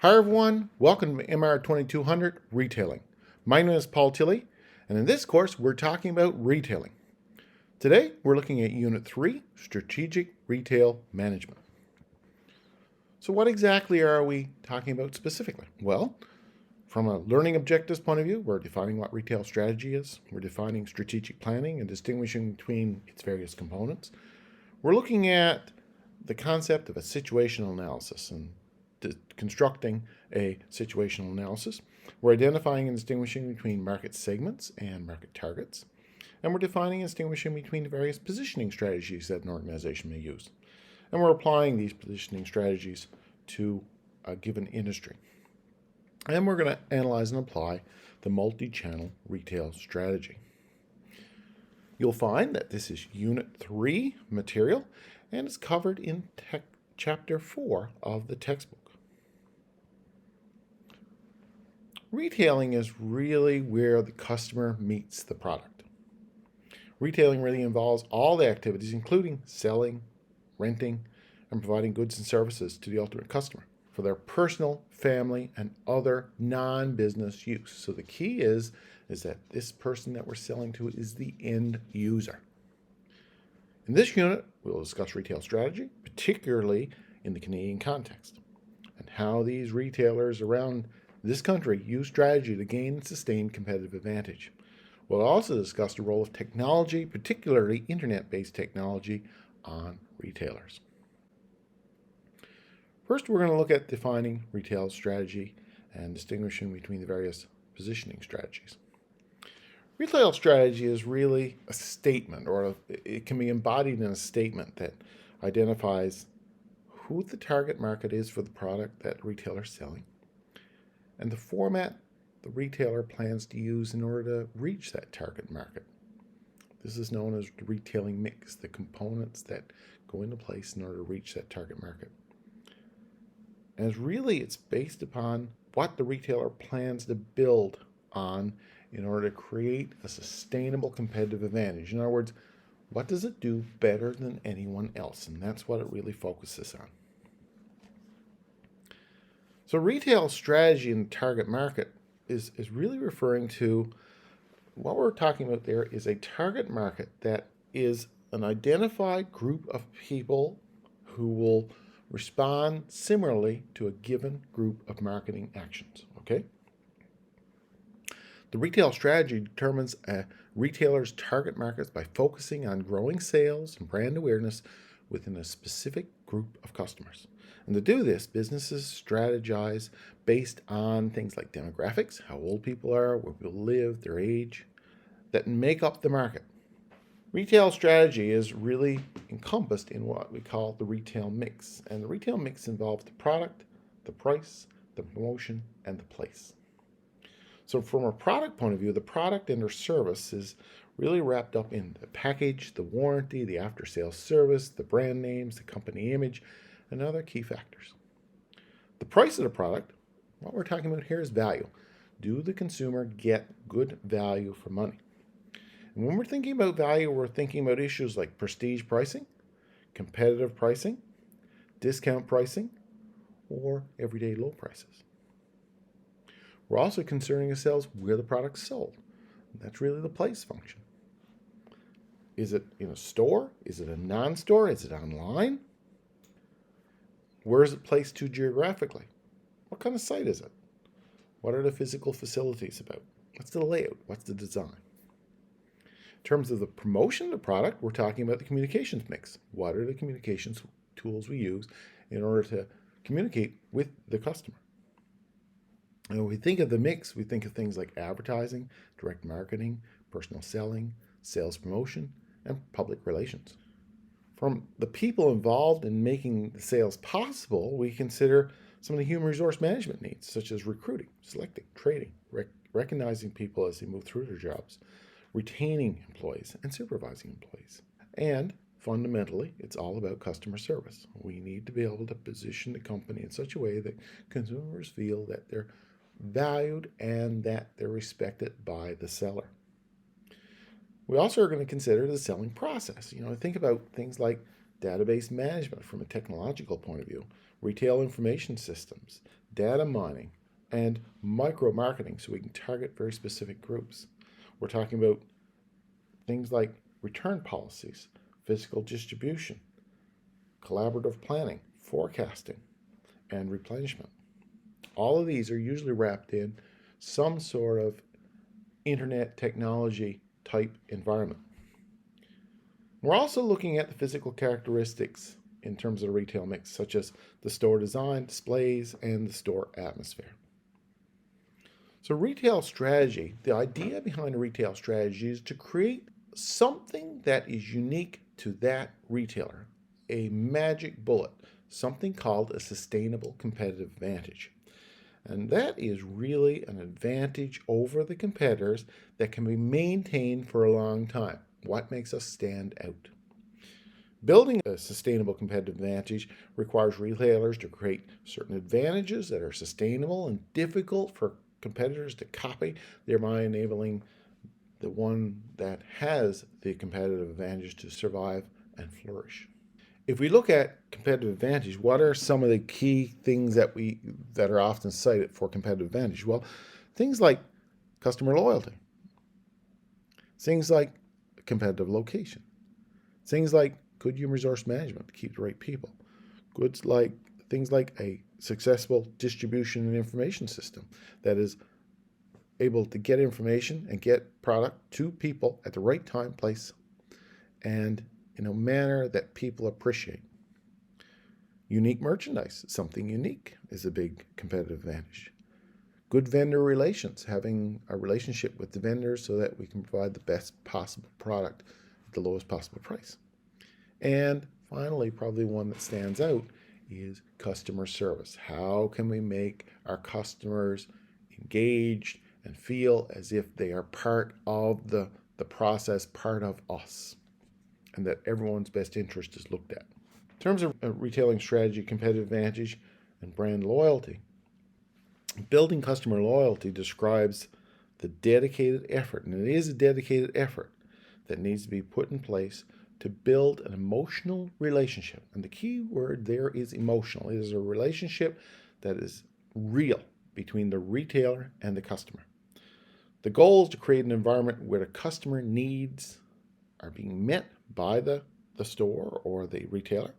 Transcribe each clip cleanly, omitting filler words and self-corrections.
Hi everyone, welcome to MR2200 Retailing. My name is Paul Tilley, and in this course we're talking about retailing. Today we're looking at Unit 3, Strategic Retail Management. So what exactly are we talking about specifically? Well, from a learning objectives point of view, we're defining what retail strategy is. We're defining strategic planning and distinguishing between its various components. We're looking at the concept of a situational analysis and constructing a situational analysis. We're identifying and distinguishing between market segments and market targets. And we're defining and distinguishing between the various positioning strategies that an organization may use. And we're applying these positioning strategies to a given industry. And we're going to analyze and apply the multi-channel retail strategy. You'll find that this is Unit 3 material, and it's covered in Chapter 4 of the textbook. Retailing is really where the customer meets the product. Retailing really involves all the activities, including selling, renting, and providing goods and services to the ultimate customer for their personal, family, and other non-business use. So the key is that this person that we're selling to is the end user. In this unit, we'll discuss retail strategy, particularly in the Canadian context, and how these retailers around this country use strategy to gain and sustain competitive advantage. We'll also discuss the role of technology, particularly internet-based technology, on retailers. First, we're going to look at defining retail strategy and distinguishing between the various positioning strategies. Retail strategy is really a statement, or it can be embodied in a statement that identifies who the target market is for the product that the retailer is selling, and the format the retailer plans to use in order to reach that target market. This is known as the retailing mix, the components that go into place in order to reach that target market. And it's based upon what the retailer plans to build on in order to create a sustainable competitive advantage. In other words, what does it do better than anyone else? And that's what it really focuses on. So retail strategy in the target market is really referring to what we're talking about there is a target market that is an identified group of people who will respond similarly to a given group of marketing actions, okay? The retail strategy determines a retailer's target markets by focusing on growing sales and brand awareness within a specific group of customers. And to do this, businesses strategize based on things like demographics, how old people are, where people live, their age, that make up the market. Retail strategy is really encompassed in what we call the retail mix. And the retail mix involves the product, the price, the promotion, and the place. So from a product point of view, the product and or service is really wrapped up in the package, the warranty, the after-sales service, the brand names, the company image, and other key factors. The price of the product, what we're talking about here is value. Do the consumer get good value for money? And when we're thinking about value, we're thinking about issues like prestige pricing, competitive pricing, discount pricing, or everyday low prices. We're also concerning ourselves where the product's sold. And that's really the place function. Is it in a store? Is it a non-store? Is it online? Where is it placed to geographically? What kind of site is it? What are the physical facilities about? What's the layout? What's the design? In terms of the promotion of the product, we're talking about the communications mix. What are the communications tools we use in order to communicate with the customer? And when we think of the mix, we think of things like advertising, direct marketing, personal selling, sales promotion, and public relations. From the people involved in making the sales possible, we consider some of the human resource management needs, such as recruiting, selecting, trading, recognizing people as they move through their jobs, retaining employees, and supervising employees. And fundamentally, it's all about customer service. We need to be able to position the company in such a way that consumers feel that they're valued and that they're respected by the seller. We also are going to consider the selling process. Think about things like database management from a technological point of view, retail information systems, data mining, and micro-marketing so we can target very specific groups. We're talking about things like return policies, physical distribution, collaborative planning, forecasting, and replenishment. All of these are usually wrapped in some sort of internet technology type environment. We're also looking at the physical characteristics in terms of the retail mix, such as the store design, displays, and the store atmosphere. So retail strategy, the idea behind a retail strategy is to create something that is unique to that retailer, a magic bullet, something called a sustainable competitive advantage. And that is really an advantage over the competitors that can be maintained for a long time. What makes us stand out? Building a sustainable competitive advantage requires retailers to create certain advantages that are sustainable and difficult for competitors to copy, thereby enabling the one that has the competitive advantage to survive and flourish. If we look at competitive advantage, what are some of the key things that are often cited for competitive advantage? Well, things like customer loyalty, things like competitive location, things like good human resource management to keep the right people, things like a successful distribution and information system that is able to get information and get product to people at the right time, place, and in a manner that people appreciate. Unique merchandise, something unique, is a big competitive advantage. Good vendor relations, having a relationship with the vendors so that we can provide the best possible product at the lowest possible price. And finally, probably one that stands out is customer service. How can we make our customers engaged and feel as if they are part of the process, part of us, and that everyone's best interest is looked at. In terms of retailing strategy, competitive advantage, and brand loyalty, building customer loyalty describes the dedicated effort, and it is a dedicated effort that needs to be put in place to build an emotional relationship. And the key word there is emotional. It is a relationship that is real between the retailer and the customer. The goal is to create an environment where the customer needs are being met by the store or the retailer,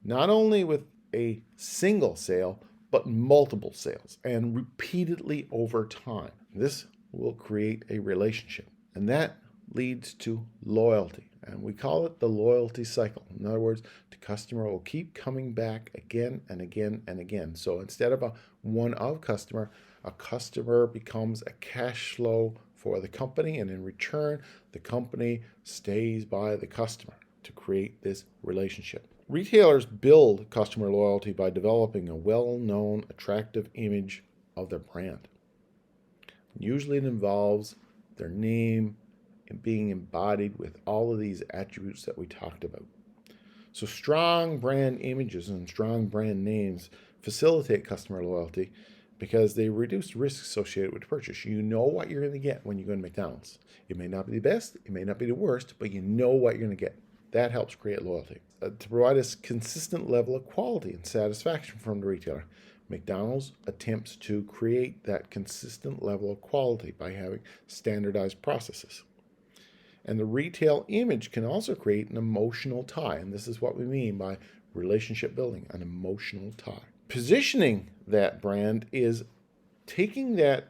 not only with a single sale, but multiple sales and repeatedly over time. This will create a relationship, and that leads to loyalty. And we call it the loyalty cycle. In other words, the customer will keep coming back again and again and again. So instead of a one-off customer, a customer becomes a cash flow for the company, and in return, the company stays by the customer to create this relationship. Retailers build customer loyalty by developing a well-known, attractive image of their brand. Usually it involves their name and being embodied with all of these attributes that we talked about. So strong brand images and strong brand names facilitate customer loyalty because they reduce risk associated with the purchase. You know what you're going to get when you go to McDonald's. It may not be the best, it may not be the worst, but you know what you're going to get. That helps create loyalty. To provide a consistent level of quality and satisfaction from the retailer, McDonald's attempts to create that consistent level of quality by having standardized processes. And the retail image can also create an emotional tie, and this is what we mean by relationship building, an emotional tie. Positioning that brand is taking that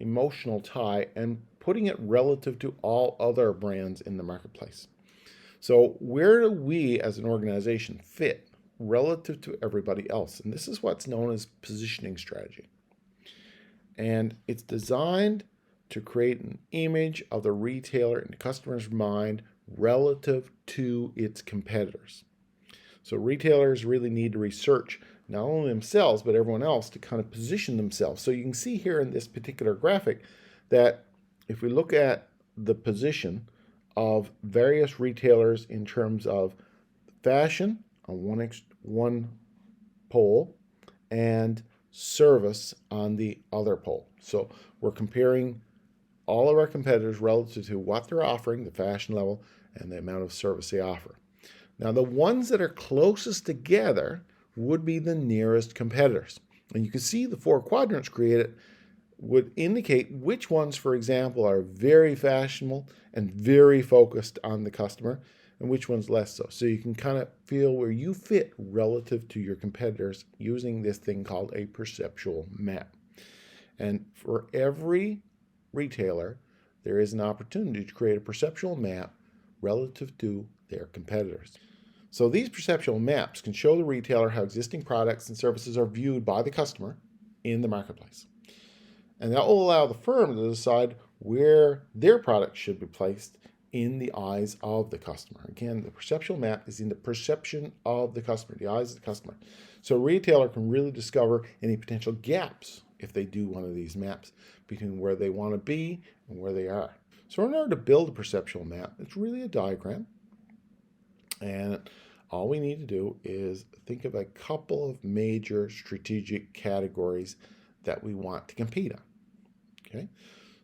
emotional tie and putting it relative to all other brands in the marketplace. So where do we as an organization fit relative to everybody else? And this is what's known as positioning strategy. And it's designed to create an image of the retailer in the customer's mind relative to its competitors. So retailers really need to research not only themselves, but everyone else to kind of position themselves. So you can see here in this particular graphic that if we look at the position of various retailers in terms of fashion on one pole and service on the other pole. So we're comparing all of our competitors relative to what they're offering, the fashion level, and the amount of service they offer. Now, the ones that are closest together would be the nearest competitors. And you can see the 4 quadrants created would indicate which ones, for example, are very fashionable and very focused on the customer, and which ones less so. So you can kind of feel where you fit relative to your competitors using this thing called a perceptual map. And for every retailer, there is an opportunity to create a perceptual map relative to their competitors. So these perceptual maps can show the retailer how existing products and services are viewed by the customer in the marketplace. And that will allow the firm to decide where their product should be placed in the eyes of the customer. Again, the perceptual map is in the perception of the customer, the eyes of the customer. So a retailer can really discover any potential gaps if they do one of these maps between where they want to be and where they are. So in order to build a perceptual map, it's really a diagram. And all we need to do is think of a couple of major strategic categories that we want to compete on. Okay,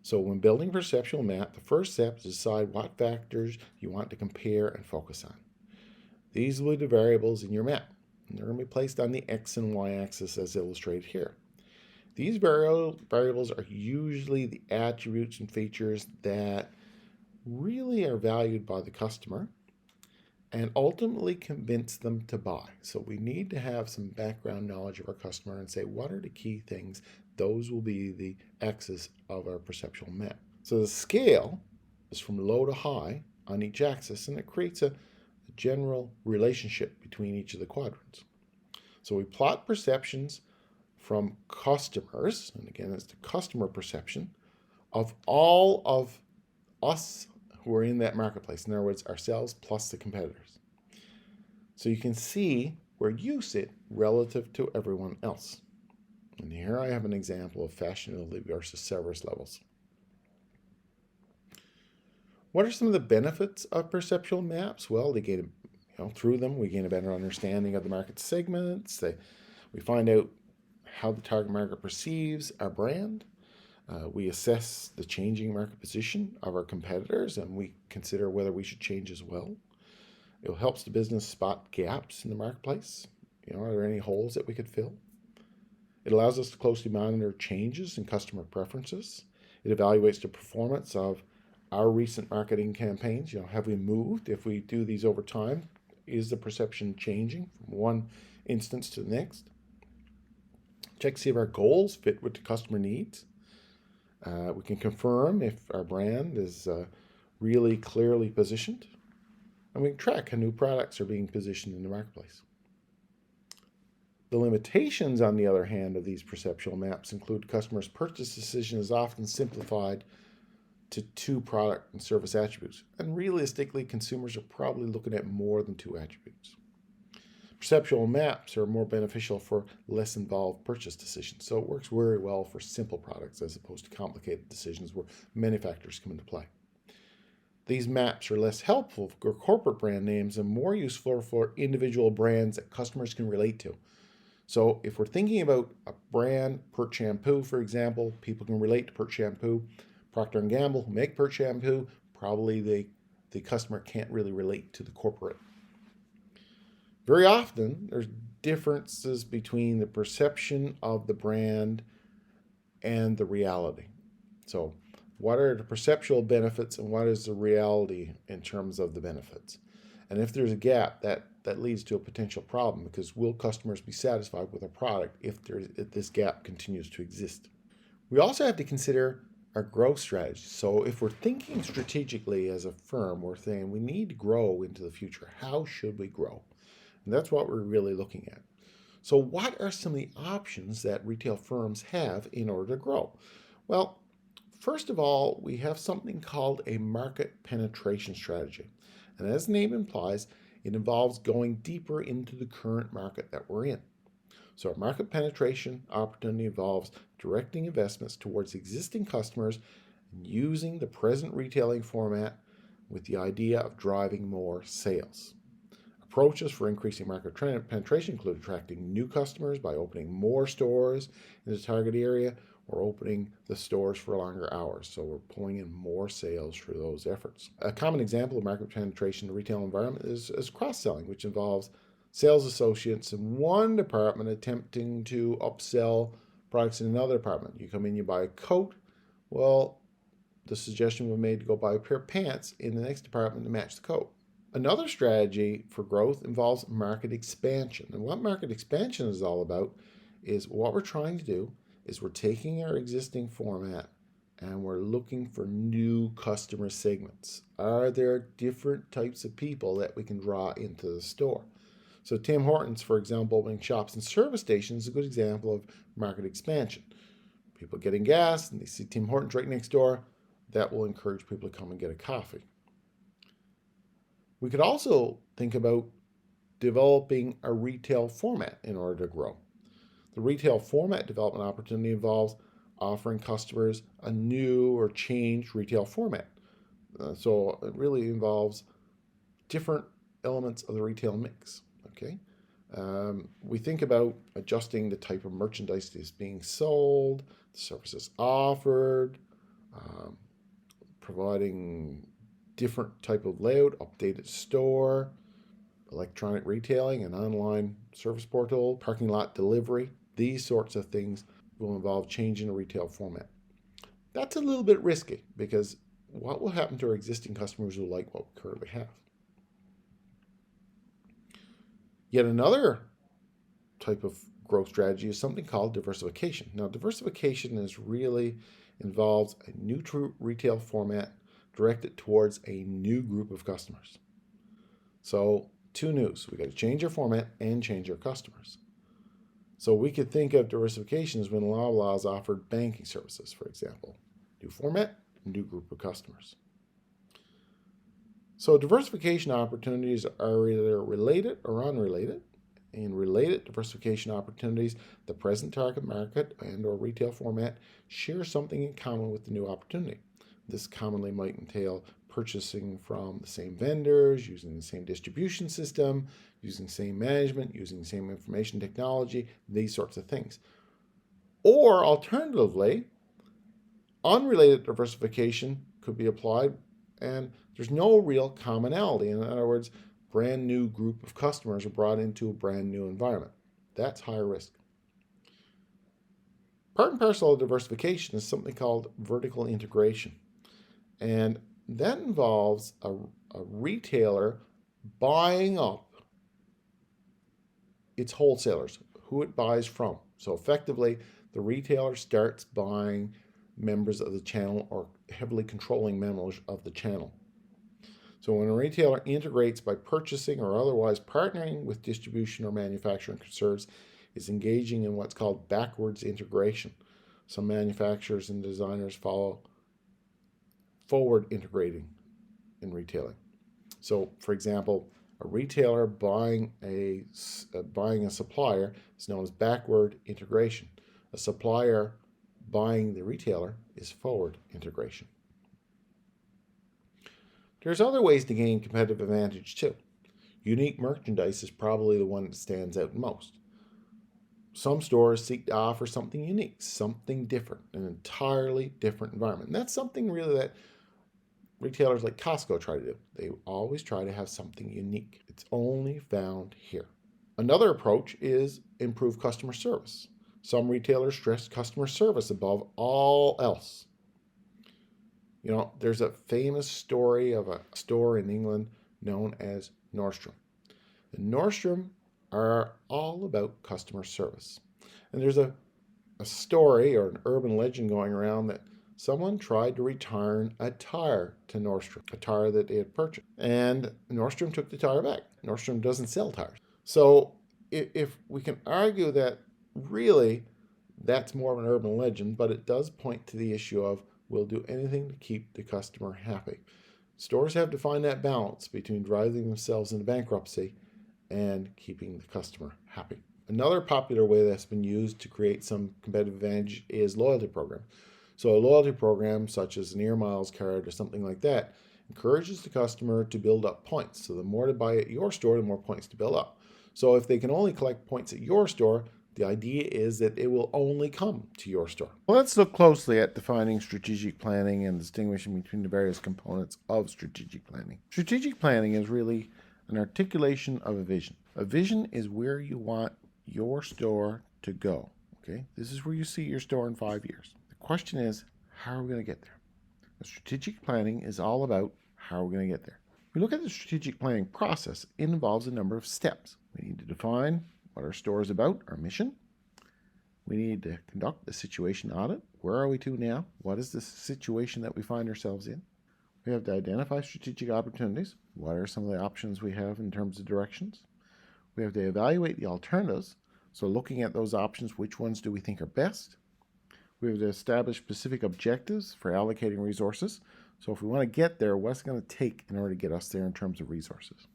so when building a perceptual map, the first step is to decide what factors you want to compare and focus on. These will be the variables in your map, and they're going to be placed on the X and Y axis as illustrated here. These variables are usually the attributes and features that really are valued by the customer and ultimately convince them to buy. So we need to have some background knowledge of our customer and say, what are the key things? Those will be the axis of our perceptual map. So the scale is from low to high on each axis, and it creates a general relationship between each of the quadrants. So we plot perceptions from customers, and again, it's the customer perception of all of us who are in that marketplace. In other words, ourselves plus the competitors. So you can see where you sit relative to everyone else. And here I have an example of fashionability versus service levels. What are some of the benefits of perceptual maps? Well, they gain, through them, we gain a better understanding of the market segments. We find out how the target market perceives our brand. We assess the changing market position of our competitors, and we consider whether we should change as well. It helps the business spot gaps in the marketplace. Are there any holes that we could fill? It allows us to closely monitor changes in customer preferences. It evaluates the performance of our recent marketing campaigns. Have we moved? If we do these over time, is the perception changing from one instance to the next? Check to see if our goals fit with the customer needs. We can confirm if our brand is really clearly positioned, and we can track how new products are being positioned in the marketplace. The limitations, on the other hand, of these perceptual maps include customers' purchase decision is often simplified to 2 product and service attributes, and realistically, consumers are probably looking at more than 2 attributes. Perceptual maps are more beneficial for less involved purchase decisions, so it works very well for simple products as opposed to complicated decisions where many factors come into play. These maps are less helpful for corporate brand names and more useful for individual brands that customers can relate to. So if we're thinking about a brand, Pert Shampoo, for example, people can relate to Pert Shampoo. Procter & Gamble, who make Pert Shampoo, probably the customer can't really relate to the corporate. Very often, there's differences between the perception of the brand and the reality. So what are the perceptual benefits and what is the reality in terms of the benefits? And if there's a gap, that leads to a potential problem, because will customers be satisfied with a product if this gap continues to exist? We also have to consider our growth strategy. So if we're thinking strategically as a firm, we're saying we need to grow into the future. How should we grow? And that's what we're really looking at. So what are some of the options that retail firms have in order to grow? Well, first of all, we have something called a market penetration strategy. And as the name implies, it involves going deeper into the current market that we're in. So our market penetration opportunity involves directing investments towards existing customers and using the present retailing format with the idea of driving more sales. Approaches for increasing market penetration include attracting new customers by opening more stores in the target area or opening the stores for longer hours. So we're pulling in more sales for those efforts. A common example of market penetration in the retail environment is cross-selling, which involves sales associates in one department attempting to upsell products in another department. You come in, you buy a coat. Well, the suggestion was made to go buy a pair of pants in the next department to match the coat. Another strategy for growth involves market expansion. And what market expansion is all about is what we're trying to do is we're taking our existing format and we're looking for new customer segments. Are there different types of people that we can draw into the store? So Tim Hortons, for example, opening shops and service stations is a good example of market expansion. People getting gas and they see Tim Hortons right next door, that will encourage people to come and get a coffee. We could also think about developing a retail format in order to grow. The retail format development opportunity involves offering customers a new or changed retail format. So it really involves different elements of the retail mix. Okay, we think about adjusting the type of merchandise that is being sold, the services offered, providing different type of layout, updated store, electronic retailing, an online service portal, parking lot delivery. These sorts of things will involve changing the retail format. That's a little bit risky because what will happen to our existing customers who like what we currently have? Yet another type of growth strategy is something called diversification. Now, diversification is really involves a new retail format directed towards a new group of customers. So, two news. We got to change our format and change our customers. So we could think of diversification as when Loblaws offered banking services, for example. New format, new group of customers. So diversification opportunities are either related or unrelated. In related diversification opportunities, the present target market and or retail format share something in common with the new opportunity. This commonly might entail purchasing from the same vendors, using the same distribution system, using the same management, using the same information technology, these sorts of things. Or alternatively, unrelated diversification could be applied and there's no real commonality. In other words, brand new group of customers are brought into a brand new environment. That's high risk. Part and parcel of diversification is something called vertical integration. And that involves a retailer buying up its wholesalers, who it buys from. So effectively, the retailer starts buying members of the channel or heavily controlling members of the channel. So when a retailer integrates by purchasing or otherwise partnering with distribution or manufacturing concerns, is engaging in what's called backwards integration. Some manufacturers and designers follow forward integrating in retailing. So, for example, a retailer buying a supplier is known as backward integration. A supplier buying the retailer is forward integration. There's other ways to gain competitive advantage too. Unique merchandise is probably the one that stands out most. Some stores seek to offer something unique, something different, an entirely different environment. And that's something really that retailers like Costco try to do. They always try to have something unique. It's only found here. Another approach is improve customer service. Some retailers stress customer service above all else. You know, there's a famous story of a store in England known as Nordstrom. And Nordstrom are all about customer service. And there's a story or an urban legend going around that someone tried to return a tire to Nordstrom, a tire that they had purchased. And Nordstrom took the tire back. Nordstrom doesn't sell tires. So if we can argue that really that's more of an urban legend, but it does point to the issue of we'll do anything to keep the customer happy. Stores have to find that balance between driving themselves into bankruptcy and keeping the customer happy. Another popular way that's been used to create some competitive advantage is loyalty program. So a loyalty program such as an Air Miles card or something like that encourages the customer to build up points. So the more to buy at your store, the more points to build up. So if they can only collect points at your store, the idea is that it will only come to your store. Well, let's look closely at defining strategic planning and distinguishing between the various components of strategic planning. Strategic planning is really an articulation of a vision. A vision is where you want your store to go. Okay, this is where you see your store in 5 years. The question is, how are we going to get there? The strategic planning is all about how we're going to get there. We look at the strategic planning process. It involves a number of steps. We need to define what our store is about, our mission. We need to conduct a situation audit. Where are we to now? What is the situation that we find ourselves in? We have to identify strategic opportunities. What are some of the options we have in terms of directions? We have to evaluate the alternatives. So looking at those options, which ones do we think are best? We have to establish specific objectives for allocating resources. So if we want to get there, what's it going to take in order to get us there in terms of resources?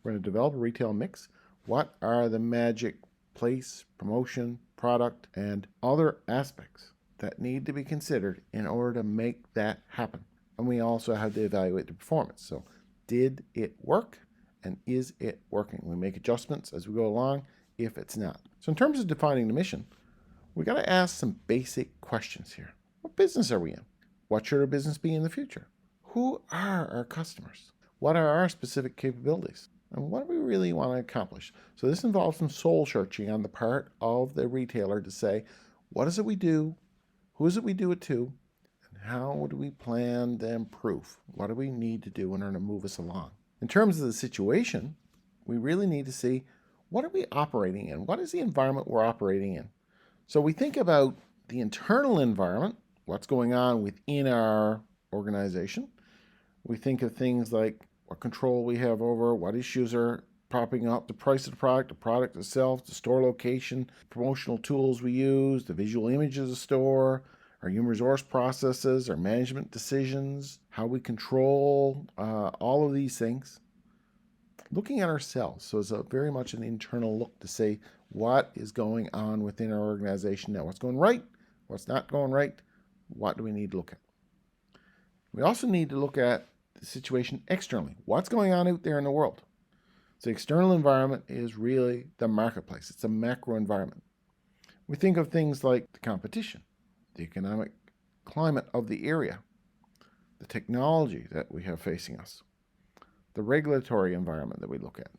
We're going to develop a retail mix. What are the magic place, promotion, product, and other aspects that need to be considered in order to make that happen? And we also have to evaluate the performance. So did it work, and is it working? We make adjustments as we go along if it's not. So in terms of defining the mission, we got to ask some basic questions here. What business are we in? What should our business be in the future? Who are our customers? What are our specific capabilities? And what do we really want to accomplish? So this involves some soul searching on the part of the retailer to say, what is it we do? Who is it we do it to? And how do we plan to improve? What do we need to do in order to move us along? In terms of the situation, we really need to see, what are we operating in? What is the environment we're operating in? So we think about the internal environment, what's going on within our organization. We think of things like what control we have over, what issues are popping up, the price of the product itself, the store location, promotional tools we use, the visual image of the store, our human resource processes, our management decisions, how we control all of these things. Looking at ourselves, so it's very much an internal look to say what is going on within our organization now. What's going right? What's not going right? What do we need to look at? We also need to look at the situation externally. What's going on out there in the world? So the external environment is really the marketplace. It's a macro environment. We think of things like the competition, the economic climate of the area, the technology that we have facing us, the regulatory environment that we look at,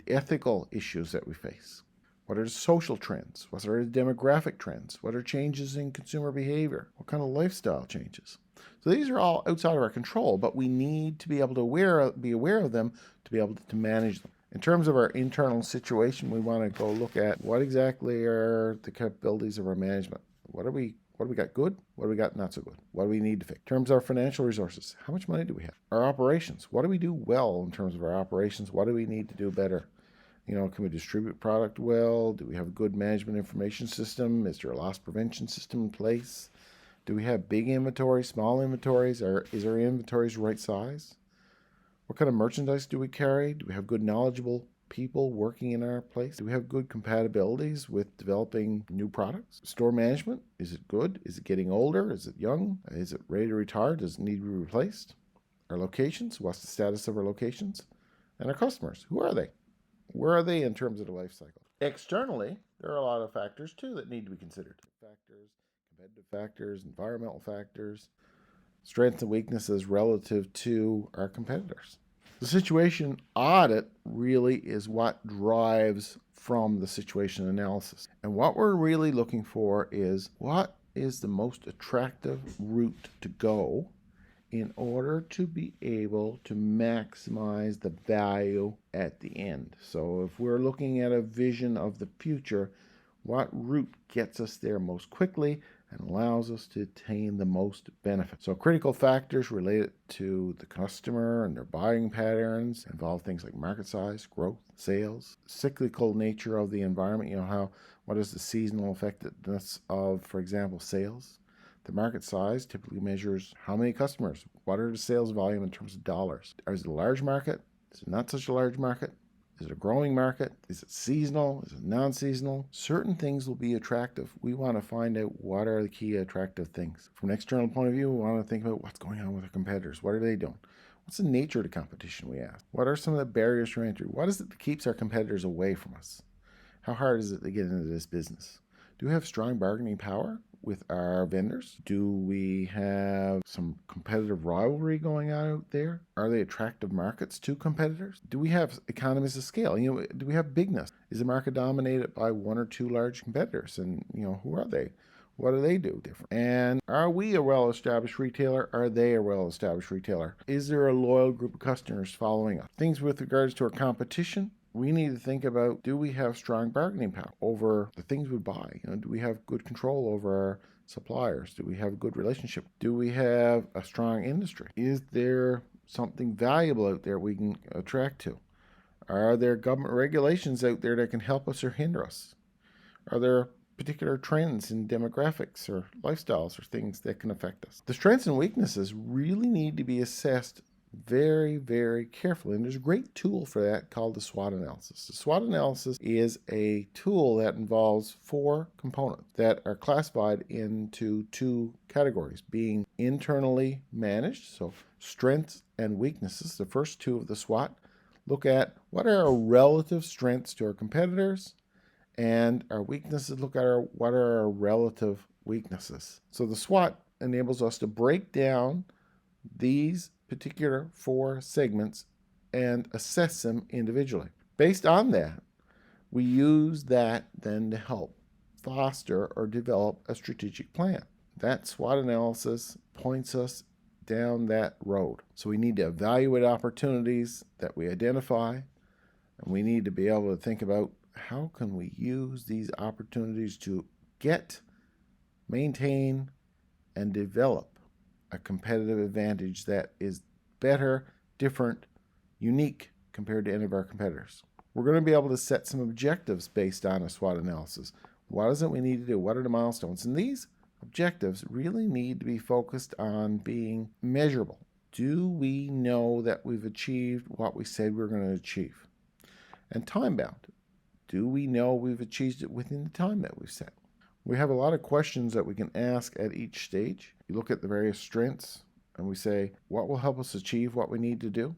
the ethical issues that we face. What are the social trends? What are the demographic trends? What are changes in consumer behavior? What kind of lifestyle changes? So these are all outside of our control, but we need to be able to be aware of them to be able to manage them. In terms of our internal situation, we want to go look at what exactly are the capabilities of our management. What do we got good? What do we got not so good? What do we need to fix? In terms of our financial resources, how much money do we have? Our operations, what do we do well in terms of our operations? What do we need to do better? Can we distribute product well? Do we have a good management information system? Is there a loss prevention system in place? Do we have big inventory, small inventories? Is our inventories the right size? What kind of merchandise do we carry? Do we have good knowledgeable people working in our place? Do we have good compatibilities with developing new products? Store management, is it good? Is it getting older? Is it young? Is it ready to retire? Does it need to be replaced? Our locations, what's the status of our locations? And our customers, who are they? Where are they in terms of the life cycle? Externally, there are a lot of factors too that need to be considered. Competitive factors, environmental factors, strengths and weaknesses relative to our competitors. The situation audit really is what drives from the situation analysis. And what we're really looking for is, what is the most attractive route to go in order to be able to maximize the value at the end. So if we're looking at a vision of the future, what route gets us there most quickly and allows us to attain the most benefit? So critical factors related to the customer and their buying patterns involve things like market size, growth, sales, cyclical nature of the environment. What is the seasonal effectiveness of, for example, sales? The market size typically measures how many customers. What are the sales volume in terms of dollars? Is it a large market? Is it not such a large market? Is it a growing market? Is it seasonal? Is it non-seasonal? Certain things will be attractive. We want to find out what are the key attractive things. From an external point of view, we want to think about what's going on with our competitors. What are they doing? What's the nature of the competition, we ask? What are some of the barriers to entry? What is it that keeps our competitors away from us? How hard is it to get into this business? Do we have strong bargaining power with our vendors? Do we have some competitive rivalry going on out there? Are they attractive markets to competitors? Do we have economies of scale? Do we have bigness? Is the market dominated by one or two large competitors? And, who are they? What do they do different? And are we a well-established retailer? Are they a well-established retailer? Is there a loyal group of customers following us? Things with regards to our competition, we need to think about, do we have strong bargaining power over the things we buy? Do we have good control over our suppliers? Do we have a good relationship? Do we have a strong industry? Is there something valuable out there we can attract to? Are there government regulations out there that can help us or hinder us? Are there particular trends in demographics or lifestyles or things that can affect us? The strengths and weaknesses really need to be assessed very, very carefully. And there's a great tool for that called the SWOT analysis. The SWOT analysis is a tool that involves 4 components that are classified into 2 categories, being internally managed, so strengths and weaknesses. The first 2 of the SWOT look at what are our relative strengths to our competitors, and our weaknesses look at what are our relative weaknesses. So the SWOT enables us to break down these particular 4 segments and assess them individually. Based on that, we use that then to help foster or develop a strategic plan. That SWOT analysis points us down that road. So we need to evaluate opportunities that we identify, and we need to be able to think about how can we use these opportunities to get, maintain, and develop a competitive advantage that is better, different, unique compared to any of our competitors. We're going to be able to set some objectives based on a SWOT analysis. What is it we need to do? What are the milestones? And these objectives really need to be focused on being measurable. Do we know that we've achieved what we said we were going to achieve? And time-bound. Do we know we've achieved it within the time that we've set? We have a lot of questions that we can ask at each stage. You look at the various strengths and we say, what will help us achieve what we need to do?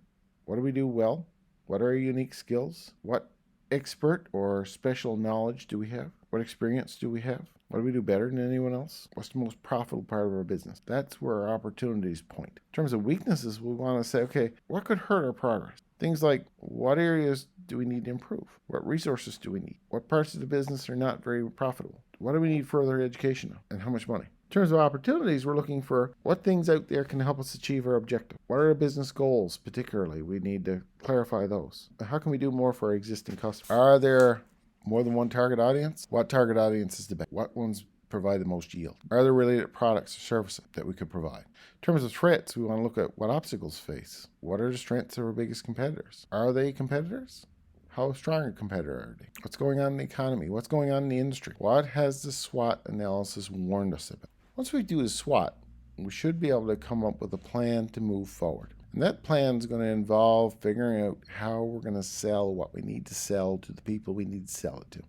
What do we do well? What are our unique skills? What expert or special knowledge do we have? What experience do we have? What do we do better than anyone else? What's the most profitable part of our business? That's where our opportunities point. In terms of weaknesses, we want to say, okay, what could hurt our progress? Things like, what areas do we need to improve? What resources do we need? What parts of the business are not very profitable? What do we need further education on? And how much money? In terms of opportunities, we're looking for what things out there can help us achieve our objective. What are our business goals, particularly? We need to clarify those. How can we do more for our existing customers? Are there more than one target audience? What target audience is the best? What ones provide the most yield? Are there related products or services that we could provide? In terms of threats, we want to look at what obstacles face. What are the strengths of our biggest competitors? Are they competitors? How strong a competitor are they? What's going on in the economy? What's going on in the industry? What has the SWOT analysis warned us about? Once we do the SWOT, we should be able to come up with a plan to move forward. And that plan is going to involve figuring out how we're going to sell what we need to sell to the people we need to sell it to.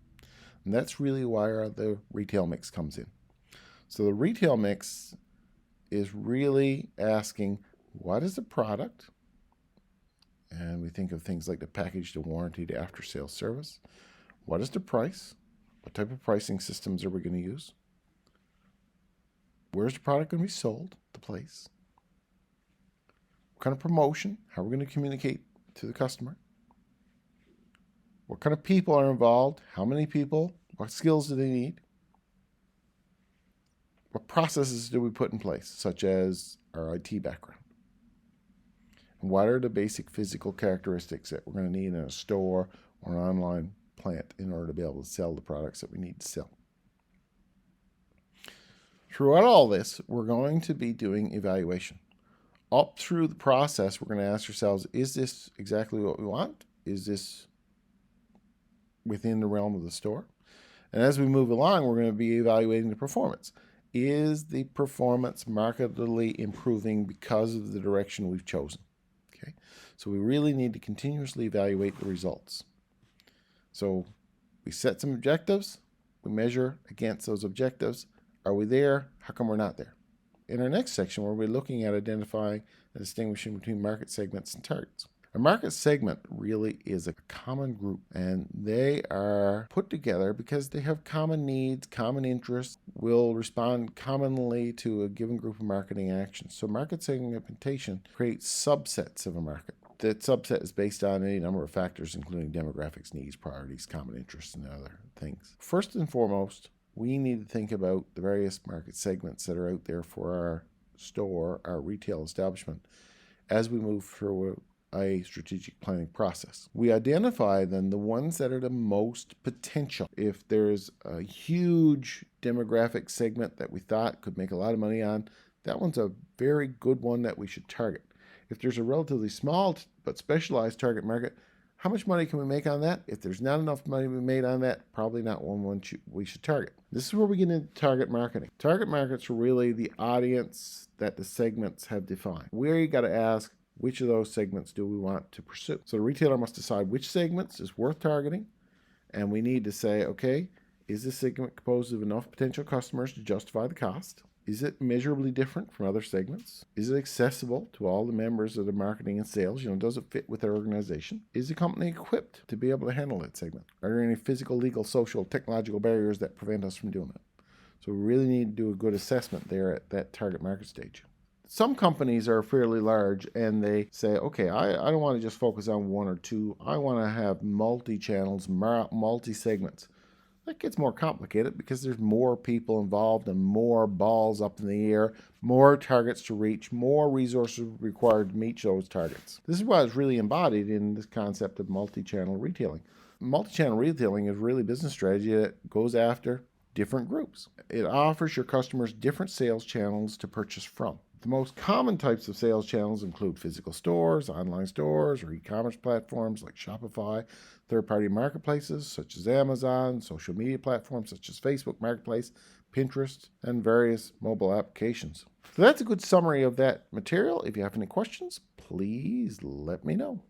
And that's really where the retail mix comes in. So the retail mix is really asking, what is the product? And we think of things like the package to warranty to after sales service. What is the price? What type of pricing systems are we going to use? Where's the product going to be sold? The place. What kind of promotion? How are we going to communicate to the customer? What kind of people are involved? How many people? What skills do they need? What processes do we put in place, such as our IT background? And what are the basic physical characteristics that we're going to need in a store or an online plant in order to be able to sell the products that we need to sell? Throughout all this, we're going to be doing evaluation. Up through the process, we're going to ask ourselves, is this exactly what we want? Is this within the realm of the store? And as we move along, we're going to be evaluating the performance. Is the performance markedly improving because of the direction we've chosen? Okay, so we really need to continuously evaluate the results. So we set some objectives, we measure against those objectives. Are we there? How come we're not there? In our next section, we'll be looking at identifying and distinguishing between market segments and targets. A market segment really is a common group, and they are put together because they have common needs, common interests, will respond commonly to a given group of marketing actions. So market segmentation creates subsets of a market. That subset is based on any number of factors, including demographics, needs, priorities, common interests, and other things. First and foremost, we need to think about the various market segments that are out there for our store, our retail establishment, as we move through a strategic planning process. We identify then the ones that are the most potential. If there's a huge demographic segment that we thought could make a lot of money on, that one's a very good one that we should target. If there's a relatively small but specialized target market, how much money can we make on that? If there's not enough money to be made on that, probably not one we should target. This is where we get into target marketing. Target markets are really the audience that the segments have defined. Where you got to ask, which of those segments do we want to pursue? So the retailer must decide which segments is worth targeting, and we need to say, okay, is this segment composed of enough potential customers to justify the cost? Is it measurably different from other segments? Is it accessible to all the members of the marketing and sales? Does it fit with their organization? Is the company equipped to be able to handle that segment? Are there any physical, legal, social, technological barriers that prevent us from doing it? So we really need to do a good assessment there at that target market stage. Some companies are fairly large and they say, okay, I don't want to just focus on one or two. I want to have multi-channels, multi-segments. That gets more complicated because there's more people involved and more balls up in the air, more targets to reach, more resources required to meet those targets. This is why it's really embodied in this concept of multi-channel retailing. Multi-channel retailing is really a business strategy that goes after different groups. It offers your customers different sales channels to purchase from. The most common types of sales channels include physical stores, online stores, or e-commerce platforms like Shopify, third-party marketplaces such as Amazon, social media platforms such as Facebook Marketplace, Pinterest, and various mobile applications. So that's a good summary of that material. If you have any questions, please let me know.